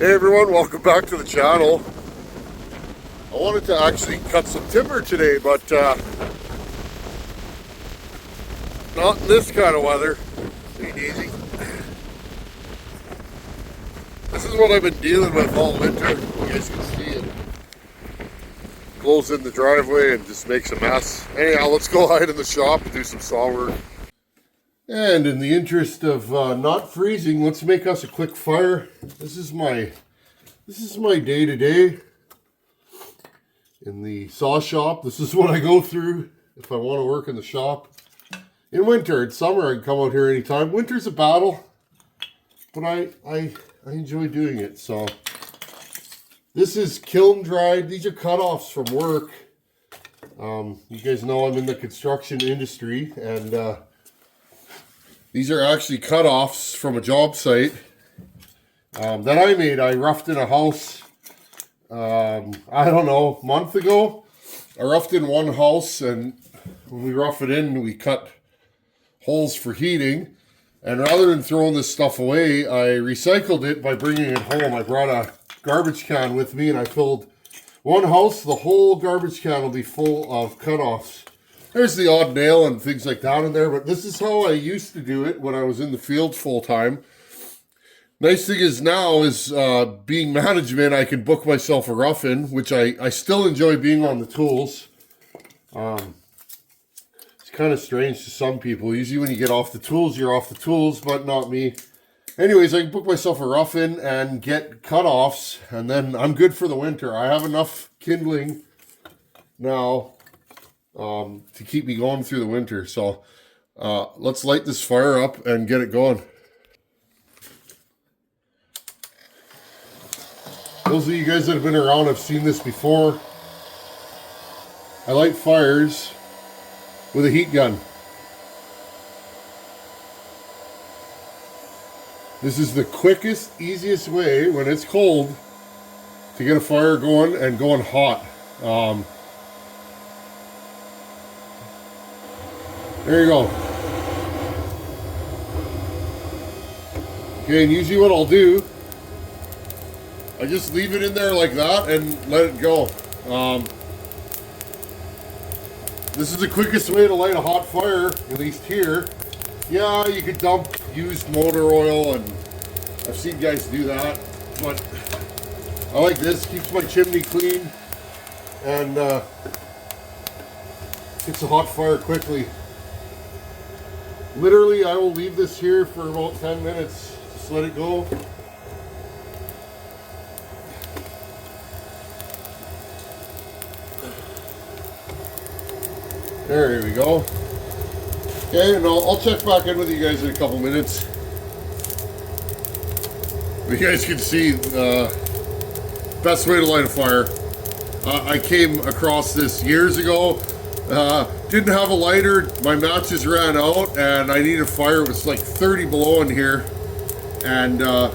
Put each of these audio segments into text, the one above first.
Hey everyone, welcome back to the channel. I wanted to actually cut some timber today, but not in this kind of weather. Ain't easy. This is what I've been dealing with all winter. You guys can see it. Blows in the driveway and just makes a mess. Anyhow, let's go hide in the shop and do some saw work. And in the interest of not freezing, let's make us a quick fire. This is my day-to-day in the saw shop. This is what I go through if I want to work in the shop. In winter, in summer, I can come out here anytime. Winter's a battle, but I enjoy doing it. So this is kiln dried. These are cutoffs from work. You guys know I'm in the construction industry, and these are actually cutoffs from a job site that I made. I roughed in a house, I don't know, a month ago. I roughed in one house, and when we rough it in, we cut holes for heating. And rather than throwing this stuff away, I recycled it by bringing it home. I brought a garbage can with me, and I filled one house. The whole garbage can will be full of cutoffs. There's the odd nail and things like that in there, but this is how I used to do it when I was in the field full time. Nice thing is now is being management, I can book myself a rough-in, which I still enjoy being on the tools. It's kind of strange to some people. Usually when you get off the tools, you're off the tools, but not me. Anyways, I can book myself a rough-in and get cutoffs, and then I'm good for the winter. I have enough kindling now to keep me going through the winter. So let's light this fire up and get it going. Those of you guys that have been around have seen this before. I light fires with a heat gun. This is the quickest, easiest way when it's cold to get a fire going and going hot. There you go. Okay, and usually what I'll do, I just leave it in there like that and let it go. This is the quickest way to light a hot fire, at least here. Yeah, you could dump used motor oil, and I've seen guys do that, but I like this. Keeps my chimney clean and gets a hot fire quickly. Literally, I will leave this here for about 10 minutes. Just let it go. There we go. Okay, and I'll check back in with you guys in a couple minutes. You guys can see the best way to light a fire. I came across this years ago. Didn't have a lighter, my matches ran out, and I needed a fire. It was like 30 below in here, and I'm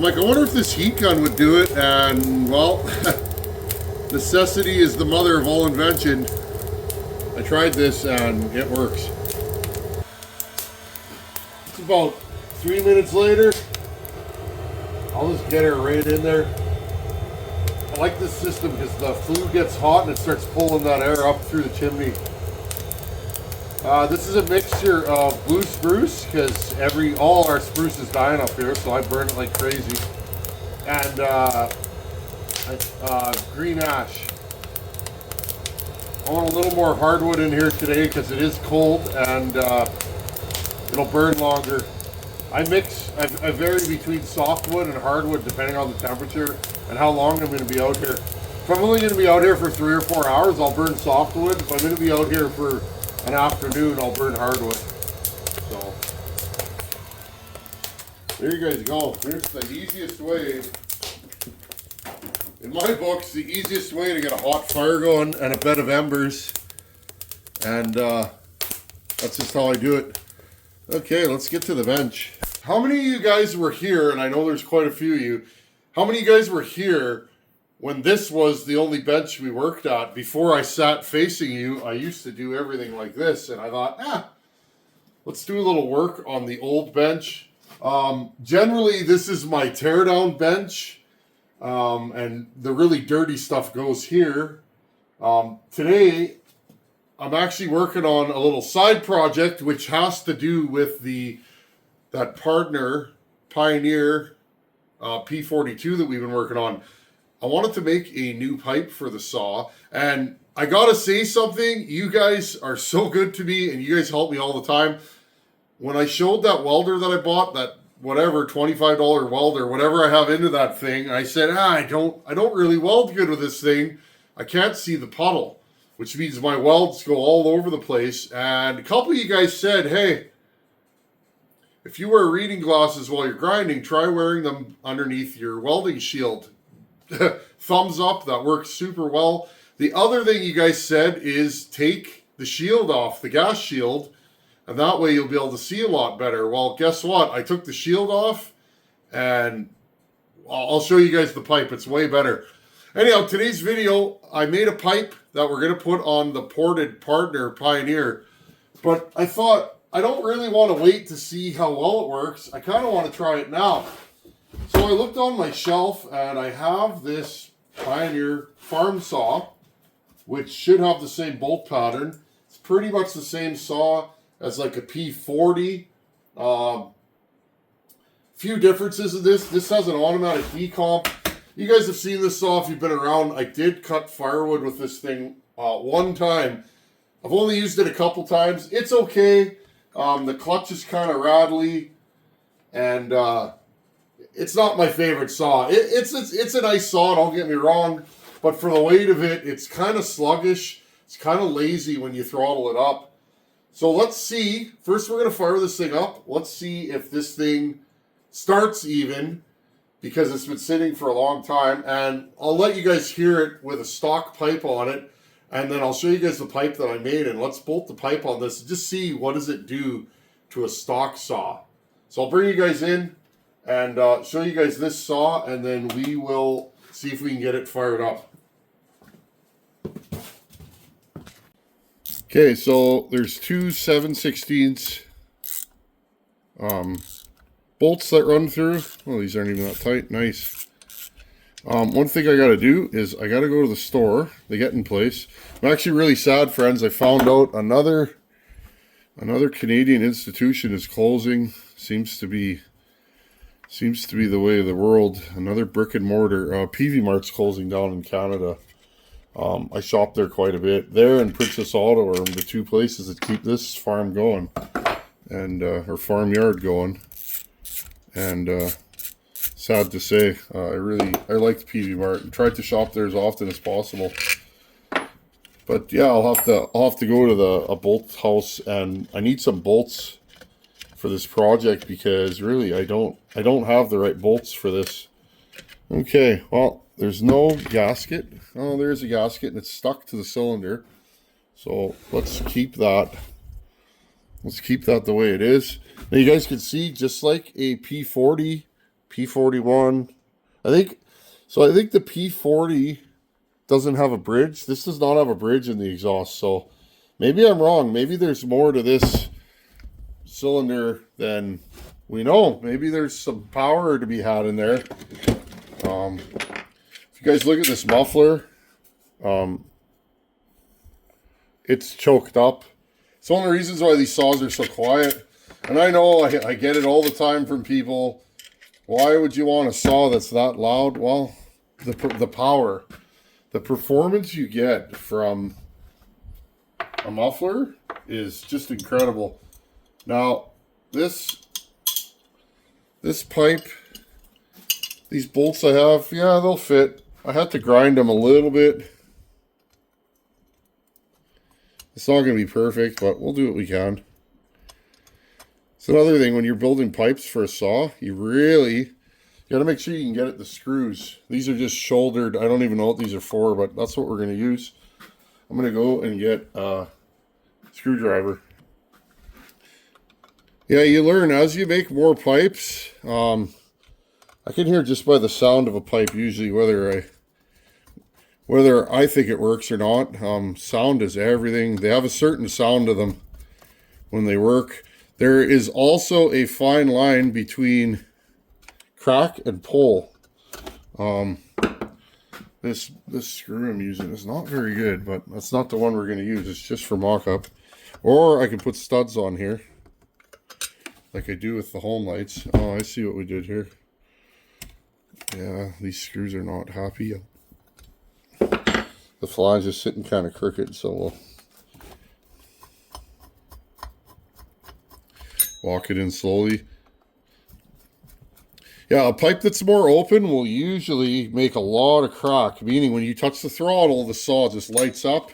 like, I wonder if this heat gun would do it. And well, necessity is the mother of all invention. I tried this and it works. It's about 3 minutes later. I'll just get her right in there. I like this system because the flue gets hot and it starts pulling that air up through the chimney. This is a mixture of blue spruce, because all our spruce is dying up here, so I burn it like crazy, and green ash. I want a little more hardwood in here today because it is cold and it'll burn longer. I vary between softwood and hardwood depending on the temperature and how long I'm going to be out here. If I'm only going to be out here for 3 or 4 hours, I'll burn softwood. If I'm going to be out here for an afternoon, I'll burn hardwood. So there you guys go. Here's the easiest way. In my books, the easiest way to get a hot fire going and a bed of embers. And that's just how I do it. Okay, let's get to the bench. How many of you guys were here, and I know there's quite a few of you, how many of you guys were here when this was the only bench we worked at? Before I sat facing you, I used to do everything like this, and I thought, let's do a little work on the old bench. Generally, this is my teardown bench, and the really dirty stuff goes here. Today, I'm actually working on a little side project, which has to do with that partner, Pioneer P42 that we've been working on. I wanted to make a new pipe for the saw, and I gotta say something. You guys are so good to me, and you guys help me all the time. When I showed that welder that I bought, that whatever $25 welder, whatever I have into that thing, I said, I don't really weld good with this thing. I can't see the puddle, which means my welds go all over the place. And a couple of you guys said, hey, if you wear reading glasses while you're grinding, try wearing them underneath your welding shield. Thumbs up, that works super well. The other thing you guys said is take the shield off, the gas shield, and that way you'll be able to see a lot better. Well, guess what? I took the shield off, and I'll show you guys the pipe. It's way better. Anyhow, today's video, I made a pipe that we're going to put on the ported partner Pioneer. But I thought, I don't really want to wait to see how well it works. I kind of want to try it now. So I looked on my shelf, and I have this Pioneer farm saw, which should have the same bolt pattern. It's pretty much the same saw as like a P40. Few differences in this. This has an automatic decomp. You guys have seen this saw if you've been around. I did cut firewood with this thing one time. I've only used it a couple times. It's okay. The clutch is kind of rattly, and it's not my favorite saw. It's a nice saw, don't get me wrong, but for the weight of it, it's kind of sluggish. It's kind of lazy when you throttle it up. So let's see. First, we're going to fire this thing up. Let's see if this thing starts even, because it's been sitting for a long time. And I'll let you guys hear it with a stock pipe on it. And then I'll show you guys the pipe that I made. And let's bolt the pipe on this and just see what does it do to a stock saw. So I'll bring you guys in and show you guys this saw. And then we will see if we can get it fired up. Okay, so there's two 7/16 bolts that run through. Oh, these aren't even that tight. Nice. One thing I got to do is I got to go to the store. They get in place. I'm actually really sad, friends. I found out another Canadian institution is closing. Seems to be the way of the world. Another brick and mortar. PV Mart's closing down in Canada. I shop there quite a bit. There and Princess Auto are the two places that keep this farm going, and or farmyard going. And sad to say, I liked PV Mart and tried to shop there as often as possible. But yeah, I'll have to go to a bolt house, and I need some bolts for this project because really I don't have the right bolts for this. Okay, well, there's no gasket. Oh, there's a gasket, and it's stuck to the cylinder. So let's keep that. Let's keep that the way it is. Now you guys can see, just like a P40, P41, I think the P40 doesn't have a bridge. This does not have a bridge in the exhaust. So maybe I'm wrong. Maybe there's more to this cylinder than we know. Maybe there's some power to be had in there. If you guys look at this muffler, it's choked up. It's one of the reasons why these saws are so quiet. And I know I get it all the time from people. Why would you want a saw that's that loud? Well, the power, the performance you get from a muffler is just incredible. Now, this pipe, these bolts I have, yeah, they'll fit. I had to grind them a little bit. It's not going to be perfect, but we'll do what we can. It's another thing, when you're building pipes for a saw, you got to make sure you can get at the screws. These are just shouldered. I don't even know what these are for, but that's what we're going to use. I'm going to go and get a screwdriver. Yeah, you learn as you make more pipes. I can hear just by the sound of a pipe usually whether I think it works or not. Sound is everything. They have a certain sound to them when they work. There is also a fine line between crack and pull. This screw I'm using is not very good, but that's not the one we're going to use. It's just for mock-up. Or I can put studs on here, like I do with the home lights. Oh, I see what we did here. Yeah, these screws are not happy. The flange is sitting kind of crooked, so we'll walk it in slowly. Yeah, a pipe that's more open will usually make a lot of crack, meaning when you touch the throttle, the saw just lights up.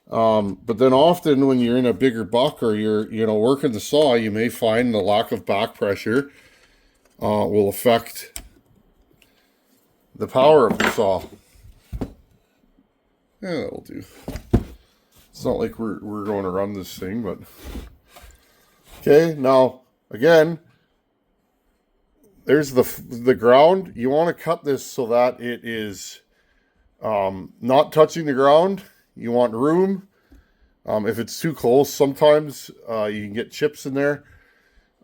But then often when you're in a bigger buck or you're, working the saw, you may find the lack of back pressure will affect the power of the saw. Yeah, that'll do. It's not like we're going to run this thing, but... Okay, now, again... There's the ground. You want to cut this so that it is not touching the ground. You want room. If it's too close, sometimes you can get chips in there.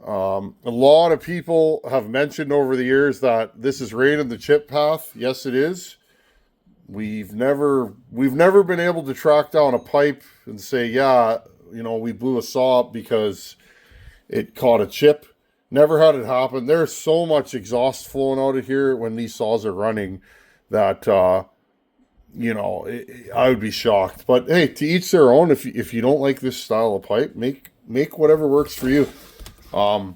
A lot of people have mentioned over the years that this is right in the chip path. Yes, it is. We've never been able to track down a pipe and say, yeah, we blew a saw up because it caught a chip. Never had it happen. There's so much exhaust flowing out of here when these saws are running that, I would be shocked. But hey, to each their own. If you don't like this style of pipe, make whatever works for you. I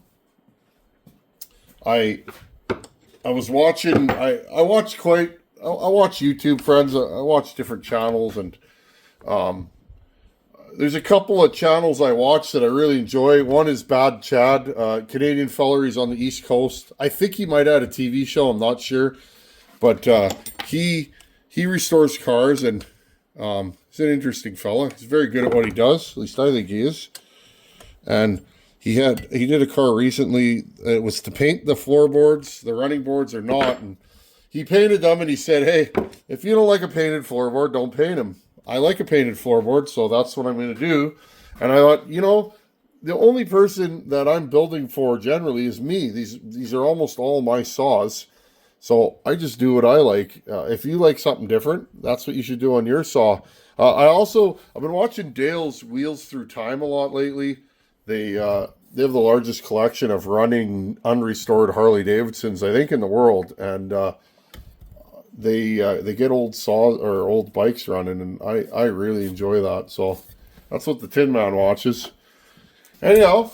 was watching. I watch YouTube, friends. I watch different channels, and there's a couple of channels I watch that I really enjoy. One is Bad Chad, Canadian feller. He's on the East Coast. I think he might have a TV show. I'm not sure, but he restores cars, and he's an interesting fella. He's very good at what he does. At least I think he is. And he did a car recently. It was to paint the floorboards. The running boards are not, and he painted them. And he said, "Hey, if you don't like a painted floorboard, don't paint them. I like a painted floorboard, so that's what I'm going to do." And I thought, the only person that I'm building for generally is me. These are almost all my saws. So I just do what I like. If you like something different, that's what you should do on your saw. I've been watching Dale's Wheels Through Time a lot lately. They have the largest collection of running unrestored Harley Davidsons, I think, in the world. And they get old saws or old bikes running, and I really enjoy that. So that's what the Tin Man watches. Anyhow,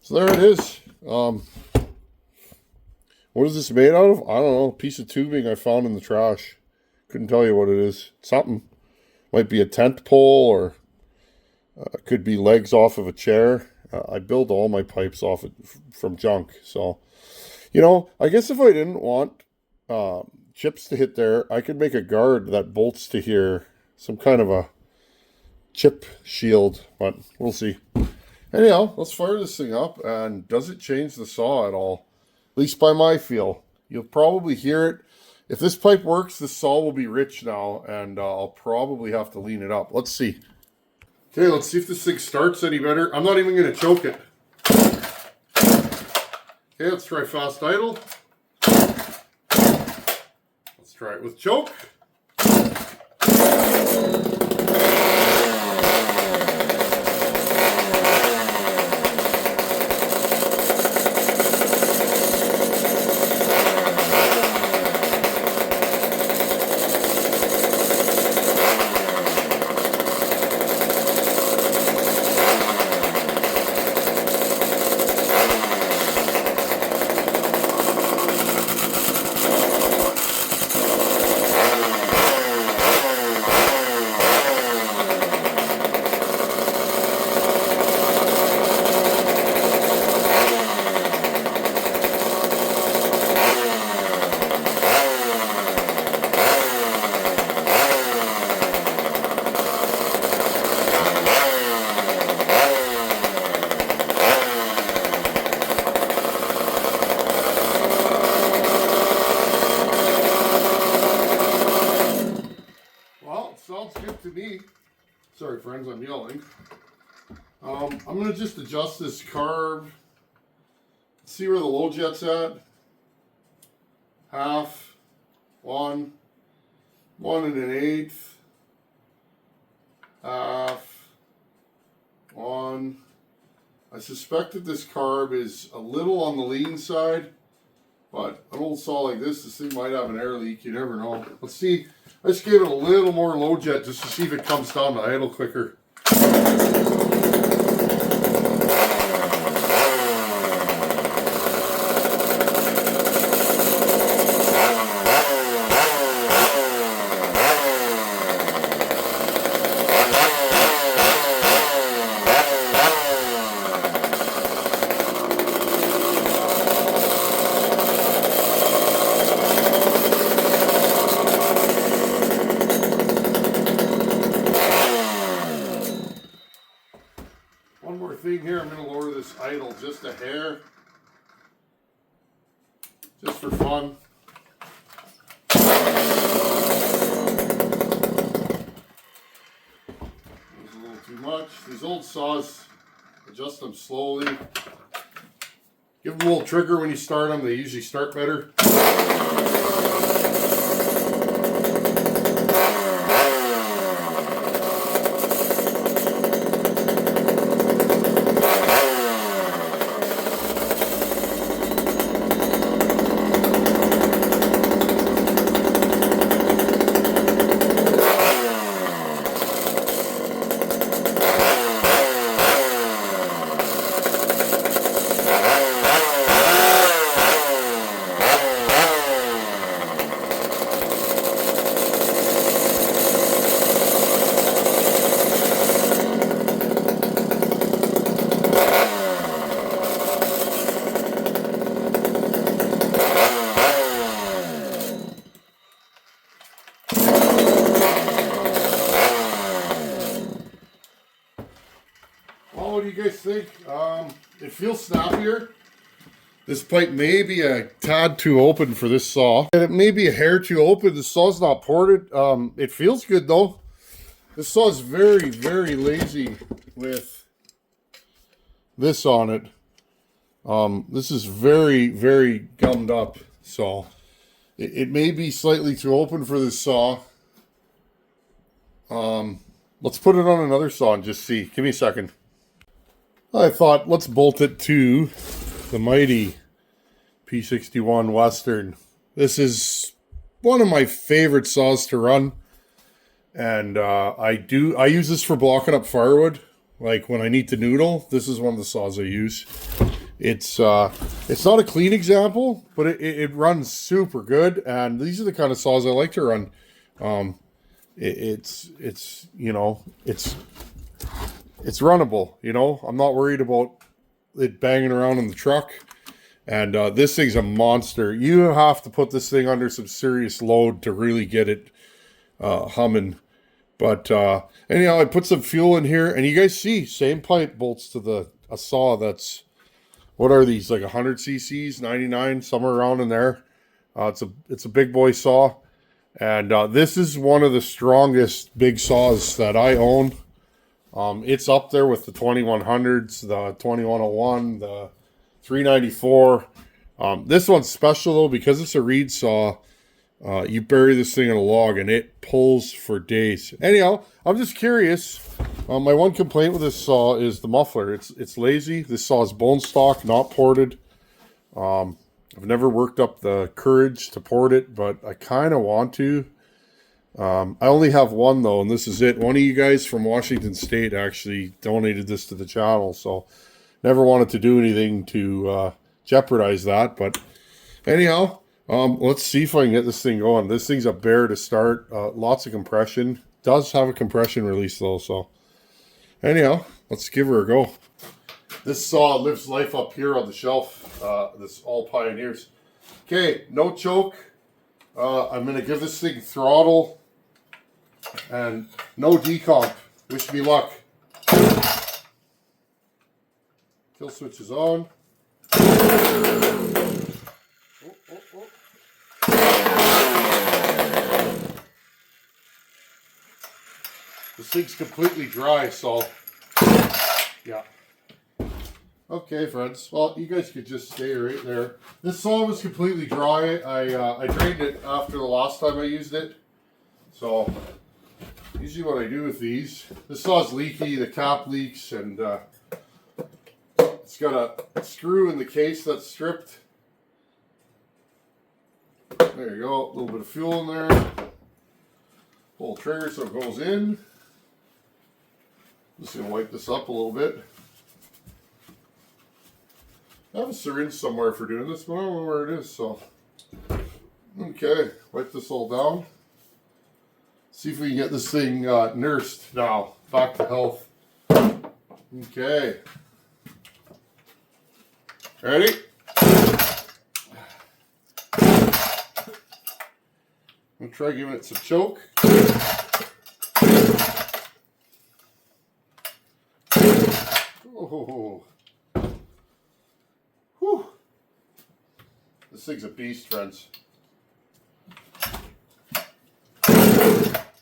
so there it is. What is this made out of? I don't know. A piece of tubing I found in the trash. Couldn't tell you what it is. Something. Might be a tent pole, or could be legs off of a chair. I build all my pipes from junk. So, I guess if I didn't want chips to hit there, I could make a guard that bolts to here. Some kind of a chip shield, but we'll see. Anyhow, let's fire this thing up. And does it change the saw at all? At least by my feel. You'll probably hear it. If this pipe works, the saw will be rich now, and I'll probably have to lean it up. Let's see. Okay, let's see if this thing starts any better. I'm not even going to choke it. Okay, let's try fast idle. Let's try it with choke. Sounds good to me. Sorry, friends, I'm yelling. I'm going to just adjust this carb. See where the low jet's at. Half, 1, 1 1/8, half, 1. I suspect that this carb is a little on the lean side, but an old saw like this thing might have an air leak. You never know. Let's see. I just gave it a little more low jet just to see if it comes down to idle quicker. One more thing here, I'm going to lower this idle just a hair, just for fun. There's a little too much. These old saws, adjust them slowly. Give them a little trigger when you start them, they usually start better. Well, what do you guys think? It feels snappier. This pipe may be a tad too open for this saw. And it may be a hair too open. The saw's not ported. It feels good though. This saw is very, very lazy with this on it. This is very, very gummed up. So it may be slightly too open for this saw. Let's put it on another saw and just see. Give me a second. I thought, let's bolt it to the mighty P41 Western. This is one of my favorite saws to run. And I use this for blocking up firewood. Like when I need to noodle, this is one of the saws I use. It's not a clean example, but it runs super good. And these are the kind of saws I like to run. It's runnable, you know. I'm not worried about it banging around in the truck. And this thing's a monster. You have to put this thing under some serious load to really get it humming. But anyhow, I put some fuel in here, and you guys see, same pipe bolts to a saw that's, what are these, like 100 cc's, 99, somewhere around in there. It's a big boy saw. And this is one of the strongest big saws that I own. It's up there with the 2100s, the 2101, the 394. This one's special though because it's a reed saw. You bury this thing in a log and it pulls for days. Anyhow, I'm just curious. My one complaint with this saw is the muffler. It's lazy. This saw is bone stock, not ported. I've never worked up the courage to port it, but I kind of want to. I only have one though, and this is it. One of you guys from Washington State actually donated this to the channel, so never wanted to do anything to jeopardize that. But anyhow, let's see if I can get this thing going. This thing's a bear to start. Lots of compression. Does have a compression release though, so anyhow, let's give her a go. This saw lives life up here on the shelf. This all Pioneers. Okay, no choke. I'm going to give this thing throttle and no decomp. Wish me luck. Kill switch is on. This thing's completely dry, so Yeah. Okay, friends. Well, you guys could just stay right there. This saw was completely dry. I drained it after the last time I used it. So, usually what I do with these, this saw's leaky, the cap leaks, and it's got a screw in the case that's stripped. There you go, a little bit of fuel in there. Pull the trigger so it goes in. Just gonna wipe this up a little bit. I have a syringe somewhere for doing this, but I don't know where it is, so. Okay, wipe this all down. See if we can get this thing nursed now, back to health. Okay. Ready? I'm gonna try giving it some choke. Oh. Whew. This thing's a beast, friends.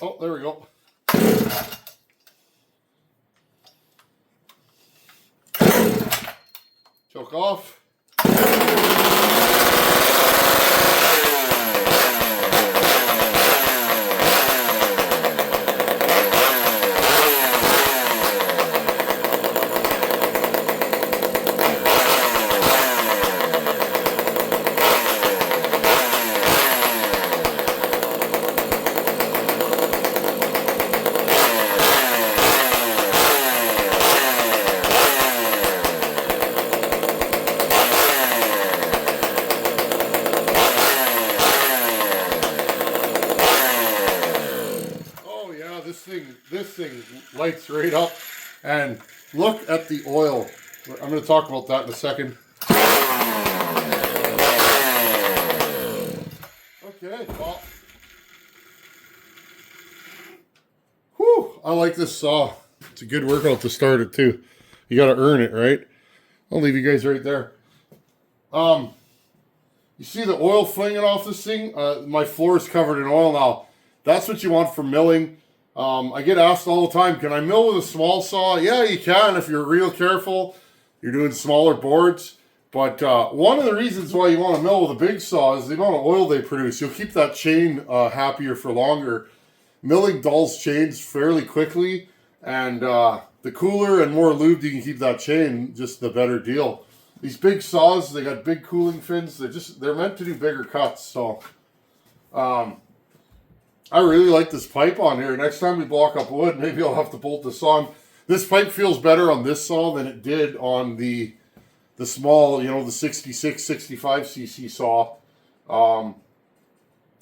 Oh, there we go. Choke off. This thing lights right up, and look at the oil. I'm going to talk about that in a second. Okay, well, whew, I like this saw. It's a good workout to start it too. You got to earn it, right? I'll leave you guys right there. You see the oil flinging off this thing? My floor is covered in oil now. That's what you want for milling. I get asked all the time, can I mill with a small saw? Yeah, you can if you're real careful. You're doing smaller boards. But one of the reasons why you want to mill with a big saw is the amount of oil they produce. You'll keep that chain happier for longer. Milling dulls chains fairly quickly. And the cooler and more lubed you can keep that chain, just the better deal. These big saws, they got big cooling fins. They're meant to do bigger cuts. So, I really like this pipe on here. Next time we block up wood, maybe I'll have to bolt this on. This pipe feels better on this saw than it did on the small, the 66, 65 cc saw.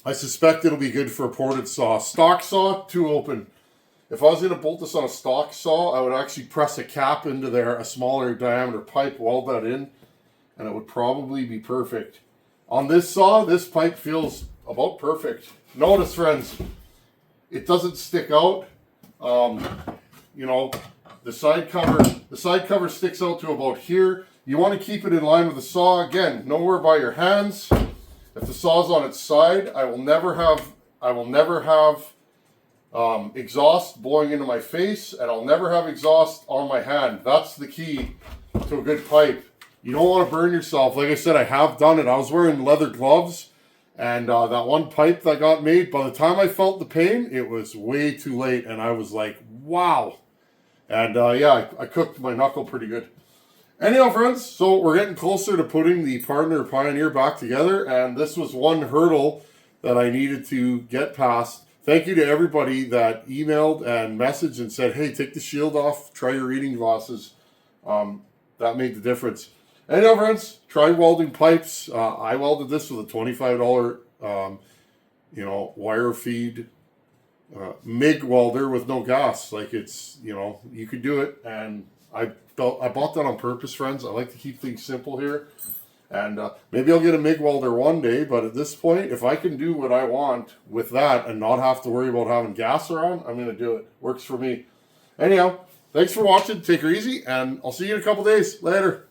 I suspect it'll be good for a ported saw. Stock saw, too open. If I was going to bolt this on a stock saw, I would actually press a cap into there, a smaller diameter pipe, weld that in, and it would probably be perfect. On this saw, this pipe feels about perfect. Notice, friends, it doesn't stick out. The side cover sticks out to about here. You want to keep it in line with the saw. Again, nowhere by your hands. If the saw's on its side, I will never have exhaust blowing into my face, and I'll never have exhaust on my hand. That's the key to a good pipe. You don't want to burn yourself. Like I said, I have done it. I was wearing leather gloves. And that one pipe that got made, by the time I felt the pain, it was way too late. And I was like, wow. And yeah, I cooked my knuckle pretty good. Anyhow, friends, so we're getting closer to putting the Partner Pioneer back together. And this was one hurdle that I needed to get past. Thank you to everybody that emailed and messaged and said, hey, take the shield off, try your reading glasses. That made the difference. Anyhow, friends, try welding pipes. I welded this with a $25, wire feed MIG welder with no gas. Like it's, you could do it. And I bought that on purpose, friends. I like to keep things simple here. And maybe I'll get a MIG welder one day. But at this point, if I can do what I want with that and not have to worry about having gas around, I'm going to do it. Works for me. Anyhow, thanks for watching. Take her easy. And I'll see you in a couple days. Later.